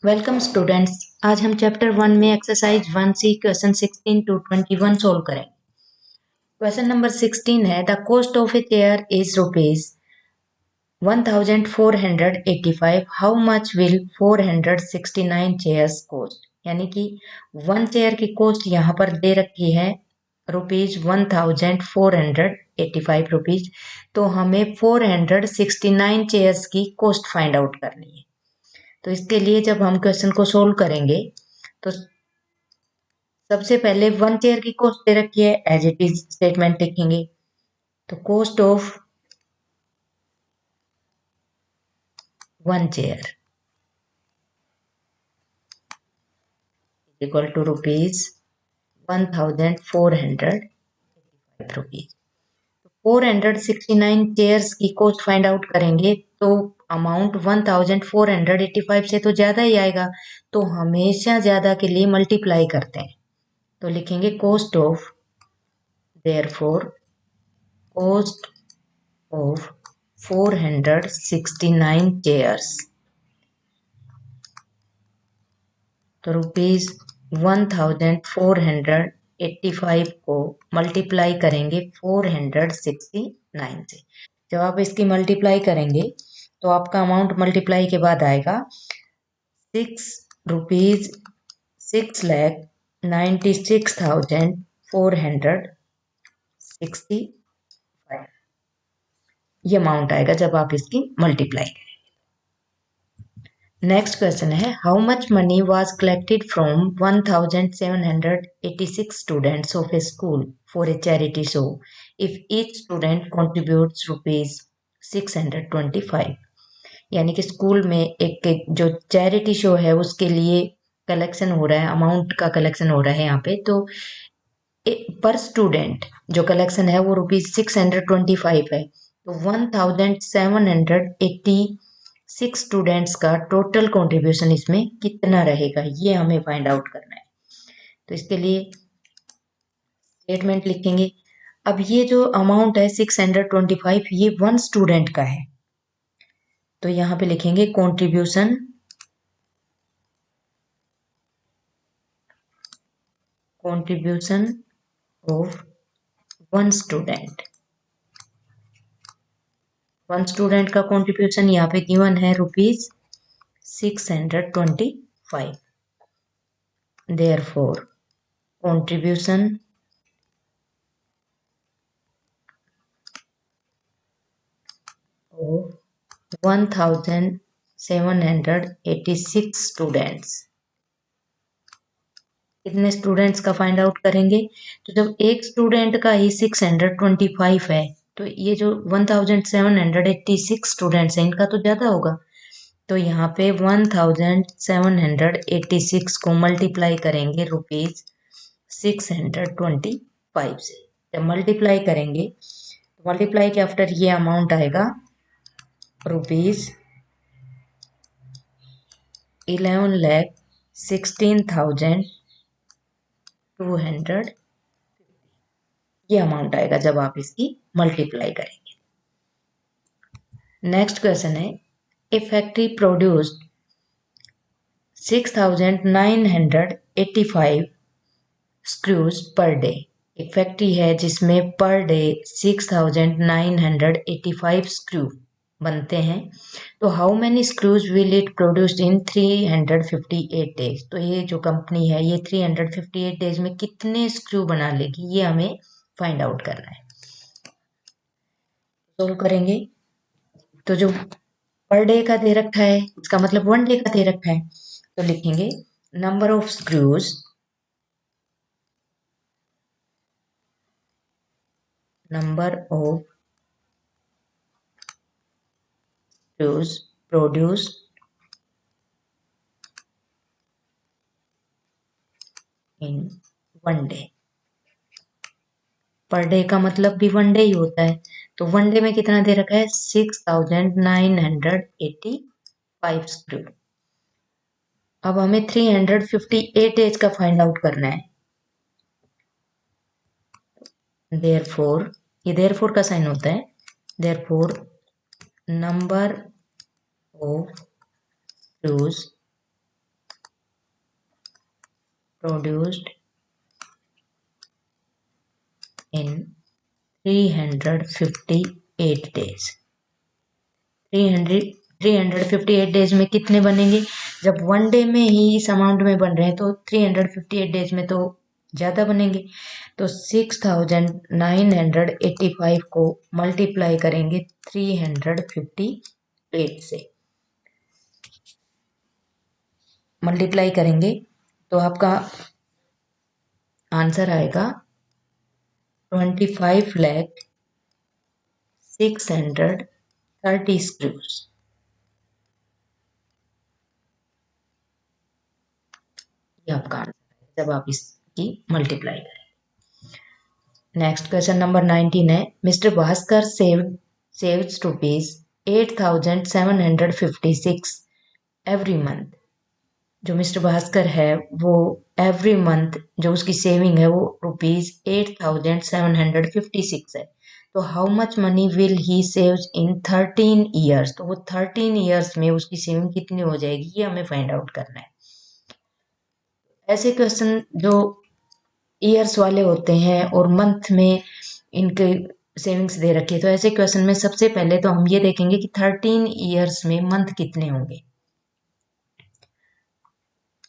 Welcome students. आज हम chapter 1 में exercise 1C question 16 to 21 solve करेंगे। क्वेश्चन नंबर 16 है the cost of a chair is rupees 1485। How much will 469 chairs cost. यानी कि 1 chair की कॉस्ट यहाँ पर दे रखी है रुपीज 1485 रुपीज। तो हमें 469 चेयर्स की कॉस्ट फाइंड आउट करनी है। तो इसके लिए जब हम क्वेश्चन को सोल्व करेंगे तो सबसे पहले 1 चेयर की कॉस्ट दे रखी है, एज इट इज स्टेटमेंट लिखेंगे। तो cost of 1 chair equal to rupees 1485 rupees. 469 chairs की कॉस्ट फाइंड आउट करेंगे तो अमाउंट 1485 से तो ज्यादा ही आएगा, तो हमेशा ज्यादा के लिए मल्टीप्लाई करते हैं। तो लिखेंगे cost of, therefore cost of 469 chairs। तो रुपीज 1485 को मल्टीप्लाई करेंगे 469 से। जब आप इसकी मल्टीप्लाई करेंगे तो आपका अमाउंट मल्टीप्लाई के बाद आएगा 6,96,465। ये अमाउंट आएगा जब आप इसकी मल्टीप्लाई करें। नेक्स्ट क्वेश्चन है how much money was collected from 1786 students of A school for a charity show if each student contributes rupees 625। यानी कि स्कूल में एक जो चैरिटी शो है उसके लिए कलेक्शन हो रहा है, अमाउंट का कलेक्शन हो रहा है यहाँ पे। तो पर स्टूडेंट जो कलेक्शन है वो रुपीज 625 है। तो 1786 स्टूडेंट्स का टोटल कंट्रीब्यूशन इसमें कितना रहेगा, ये हमें फाइंड आउट करना है। तो इसके लिए स्टेटमेंट लिखेंगे। अब ये जो अमाउंट है 625 ये 1 स्टूडेंट का है, तो यहाँ पे लिखेंगे कंट्रीब्यूशन ऑफ 1 स्टूडेंट। 1 स्टूडेंट का कंट्रीब्यूशन यहाँ पे गिवन है rupees 625। Therefore, contribution of 1786 students. कितने स्टूडेंट्स का फाइंड आउट करेंगे? तो जब एक स्टूडेंट का ही 625 है तो ये जो 1786 स्टूडेंट्स हैं इनका तो ज्यादा होगा। तो यहाँ पे 1786 को मल्टीप्लाई करेंगे रुपीज 625 से। जब मल्टीप्लाई करेंगे तो मल्टीप्लाई के आफ्टर ये अमाउंट आएगा रुपीज 11,16,200। ये अमाउंट आएगा जब आप इसकी मल्टीप्लाई करेंगे। नेक्स्ट क्वेश्चन है a factory produced 6,985 screws per day. एक फैक्ट्री है जिसमें पर डे 6,985 स्क्रू बनते हैं। तो how many screws will it produced in 358 days. तो ये जो कंपनी है ये 358 डेज में कितने स्क्रू बना लेगी, ये हमें फाइंड आउट करना है। सोल्व करेंगे तो जो पर डे का दे रखा है इसका मतलब 1 डे का दे रखा है, तो लिखेंगे number of screws produced in 1 day। पर डे का मतलब भी 1 डे ही होता है, तो 1 डे में कितना दे रखा है 6,985 स्क्रू। अब हमें 358 डेज का फाइंड आउट करना है। देयरफॉर, ये देयरफॉर का साइन होता है, therefore number of screws produced in 358 days। 358 days में कितने बनेंगे? जब वन डे में ही इस अमाउंट में बन रहे हैं तो 358 डेज में तो ज़्यादा बनेंगे। तो 6985 को मल्टीप्लाई करेंगे 358 से। मल्टीप्लाई करेंगे तो आपका आंसर आएगा 25,630 स्क्रूज। ये आपका आंसर है जब आप इसकी मल्टीप्लाई करें। नेक्स्ट क्वेश्चन नंबर 19 है, mister Bhaskar saves rupees 8,756 every month. जो मिस्टर भास्कर है वो एवरी मंथ जो उसकी सेविंग है वो रुपीज 8,756 है। तो how much money will he saves in 13 years? तो वो 13 ईयर्स में उसकी सेविंग कितनी हो जाएगी ये हमें फाइंड आउट करना है। ऐसे क्वेश्चन जो ईयर्स वाले होते हैं और मंथ में इनके सेविंग्स दे रखी है, तो ऐसे क्वेश्चन में सबसे पहले तो हम ये देखेंगे कि 13 ईयर्स में मंथ कितने होंगे।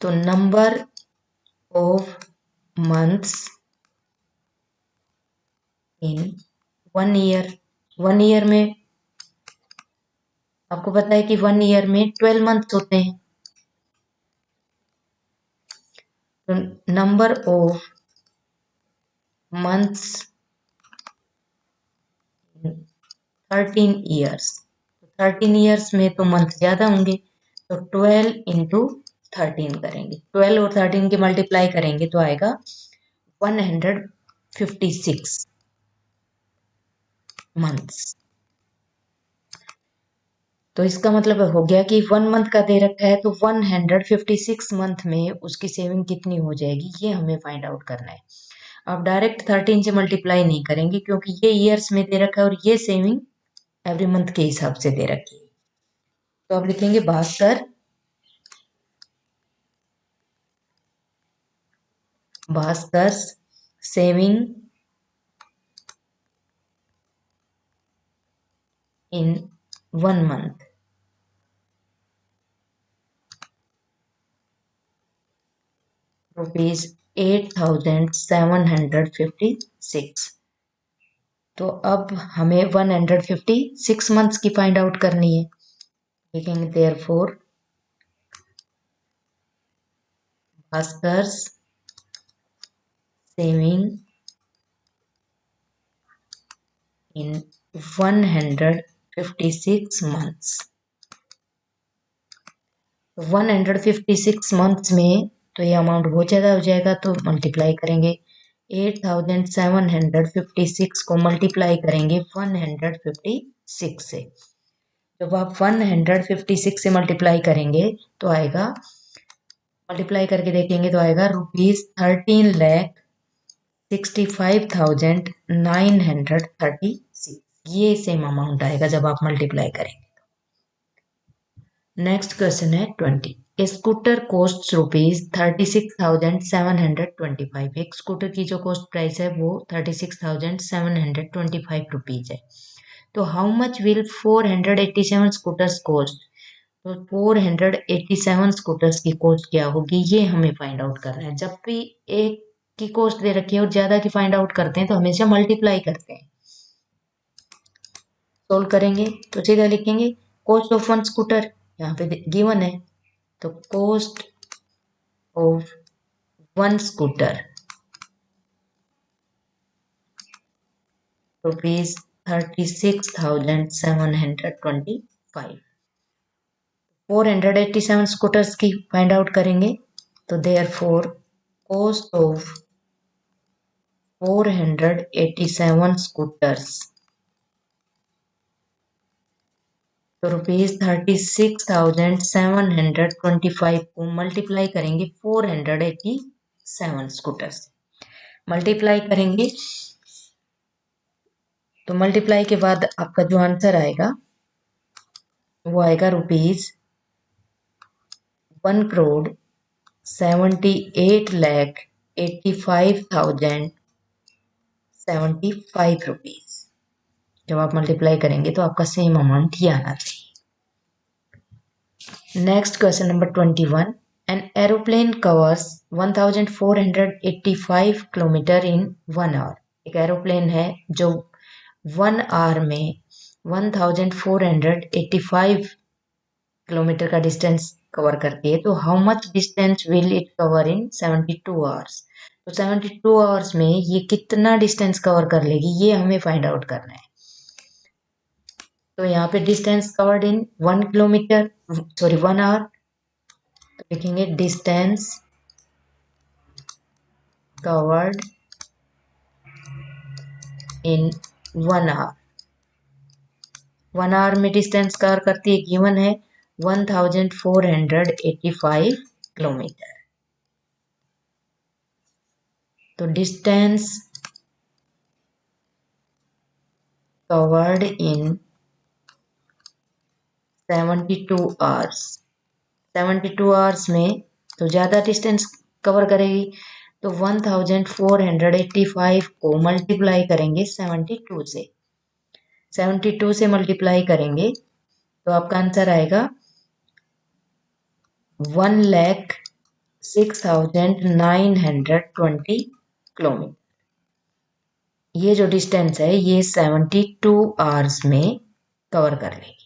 तो number of months in 1 year. 1 year में आपको पता है कि 1 ईयर में 12 मंथ्स होते हैं। तो number of months 13 years. 13 years में तो मंथ ज्यादा होंगे तो 12 इंटू 13 करेंगे। 12 और 13 के मल्टीप्लाई करेंगे तो आएगा 156 मंथ्स। तो इसका मतलब हो गया कि 1 मंथ का दे रखा है तो 156 मंथ में उसकी सेविंग कितनी हो जाएगी ये हमें फाइंड आउट करना है। अब डायरेक्ट 13 से मल्टीप्लाई नहीं करेंगे क्योंकि ये ईयर्स में दे रखा है और ये सेविंग एवरी मंथ के हिसाब से दे रखी है। तो अब लिखेंगे Bhaskar saving in 1 month rupees 8,756। तो अब हमें 156 मंथ्स की फाइंड आउट करनी है। लिखेंगे therefore Bhaskar saving in 156 months। 156 months में तो ये अमाउंट बहुत ज़्यादा हो जाएगा तो मल्टीप्लाई करेंगे 8,756 को मल्टीप्लाई करेंगे 156 से। जब आप 156 से मल्टीप्लाई करेंगे तो आएगा, मल्टीप्लाई करके देखेंगे तो आएगा ₹13,65,936। ये सेम अमाउंट आएगा जब आप मल्टीप्लाई करेंगे। नेक्स्ट क्वेश्चन है 20, स्कूटर कॉस्ट ₹36,725। एक स्कूटर की जो कॉस्ट प्राइस है वो 36,725 रुपीज है। तो how much will 487 scooters cost? तो 487 स्कूटर्स की कॉस्ट क्या होगी ये हमें फाइंड आउट करना है। जब भी एक की कॉस्ट दे रखी है और ज्यादा की फाइंड आउट करते हैं तो हमेशा मल्टीप्लाई करते हैं। सोल्व करेंगे तो सीधा लिखेंगे कॉस्ट ऑफ वन स्कूटर, यहाँ पे गिवन है तो cost of one scooter rupees 36,725। 487 scooters की फाइंड आउट करेंगे तो देयरफॉर कॉस्ट ऑफ 487 स्कूटर्स तो रुपीज 36,725 को मल्टीप्लाई करेंगे 487 स्कूटर्स। मल्टीप्लाई करेंगे तो मल्टीप्लाई के बाद आपका जो आंसर आएगा वो आएगा ₹1,01,00,00,000 ₹78,85,075। जब आप मल्टीप्लाई करेंगे तो आपका सेम अमाउंट ही आना चाहिए। Next question number 21। An aeroplane covers 1485 kilometre in 1 hour. एक एरोप्लेन है जो 1 आवर में 1485 किलोमीटर का डिस्टेंस कवर करती है। तो how much distance will it cover in 72 hours. तो 72 आवर्स में ये कितना डिस्टेंस कवर कर लेगी, ये हमें फाइंड आउट करना है। तो यहाँ पे डिस्टेंस कवर्ड इन 1 आवर, तो लिखेंगे distance covered in 1 hour. 1 hour में डिस्टेंस कवर करती है, गिवन है 1485 किलोमीटर। तो distance covered in 72 hours. 72 hours में तो ज़्यादा डिस्टेंस कवर करेगी, तो 1485 को मल्टीप्लाई करेंगे 72 से। 72 से मल्टीप्लाई करेंगे तो आपका आंसर आएगा 1,06,920 किलोमीटर। ये जो डिस्टेंस है ये 72 आवर्स में कवर कर लेगी।